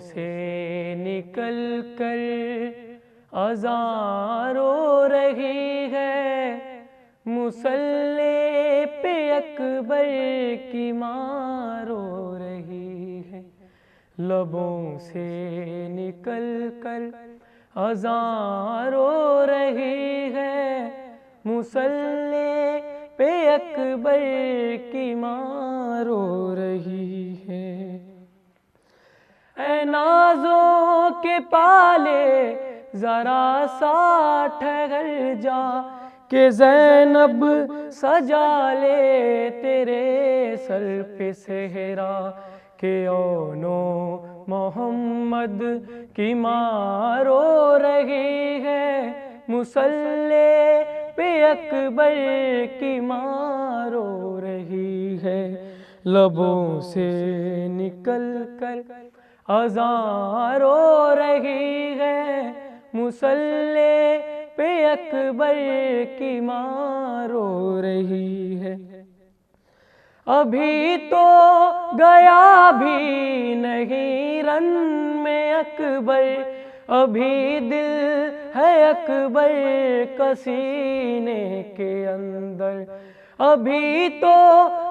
سے نکل کر اذان رو رہی ہے، مصلی پہ اکبر کی ماں رو رہی ہے۔ لبوں سے نکل کر اذان رو رہی ہے، مصلی پہ اکبر کی ماں رو رہی ہے۔ اے نازوں کے پالے ذرا سا ٹھہر جا، کہ زینب سجا لے تیرے سر پہ صحرا، کہ اونو محمد کی ماں رو رہی ہے، مصلی پہ اکبر کی ماں رو رہی ہے۔ لبوں سے نکل کر اذان رو رہی ہے، مصلی پہ اکبر کی ماں رو رہی ہے۔ ابھی تو گیا بھی نہیں رن میں اکبر، ابھی دل ہے اکبر کا سینے کے اندر، ابھی تو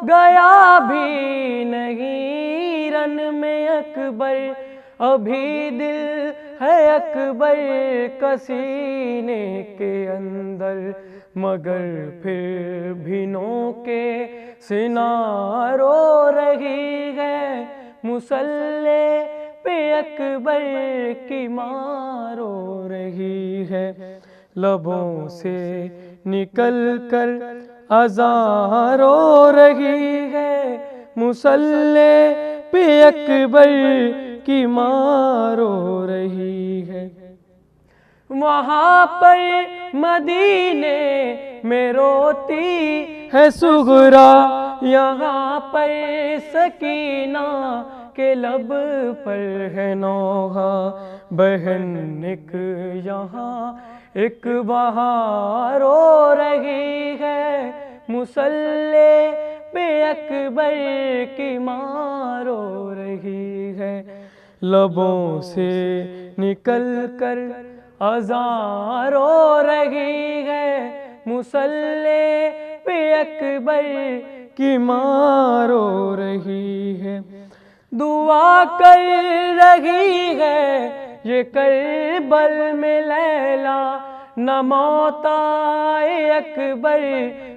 گیا بھی نہیں رن میں اکبر، ابھی دل ہے اکبر کا سینے کے اندر، مگر پھر بھی نو کے سینہ رو رہی ہے، مصلی پہ اکبر کی ماں رو رہی ہے۔ لبوں سے نکل کر اذان رو رہی ہے، مصلی پہ اکبر کی ماں رو رہی ہے۔ وہاں پر مدینے میں روتی ہے صغرا، یہاں پر سکینہ کے لب پر ہے نوحہ، بہن ایک یہاں ایک وہاں رو رہی ہے، مصلی پہ اکبر کی ماں رو رہی ہے۔ لبوں سے نکل کر اذان رو رہی ہے، مصلی پہ اکبر کی ماں رو رہی ہے۔ دعا کر رہی ہے یہ کربل میں لیلا، نہ موت آئے اکبر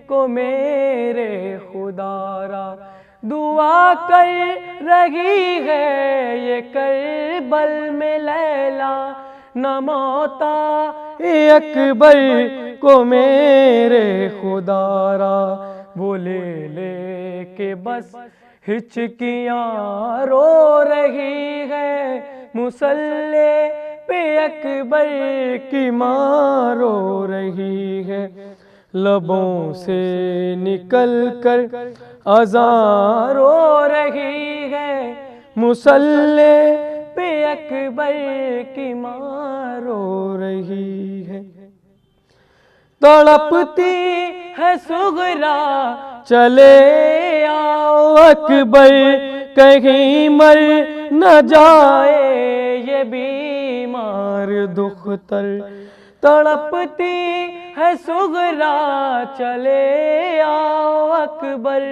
کو میرے خدا را، دعا کر رہی ہے یہ کربل میں لیلا، نہ موت آئے اکبر کو میرے خدا را، وہ لے لے کے بس ہچکیاں رو رہی ہے، مصلی پہ اکبر کی ماں رو رہی ہے۔ لبوں سے نکل کر اذان رو رہی ہے، مصلی پہ اکبر کی ماں رو رہی ہے۔ تڑپتی ہے صغرا چلے آؤ اکبر، کہیں مر نہ جائے یہ بیمار دختر، تڑپتی ہے صغرا چلے آؤ اکبر،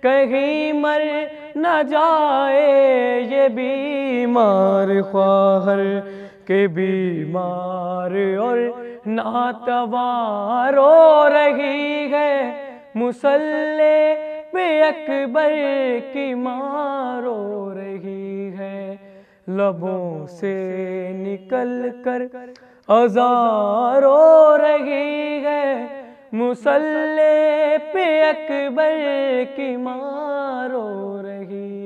کہیں مر نہ جائے یہ بیمار خواہر، کہ بیمار اور ناتواں رو رہی ہے، مصلی پہ اکبر کی ماں رو رہی ہے۔ لبوں سے نکل کر اذان رو رہی ہے، مصلی پہ اکبر کی ماں رو رہی ہے۔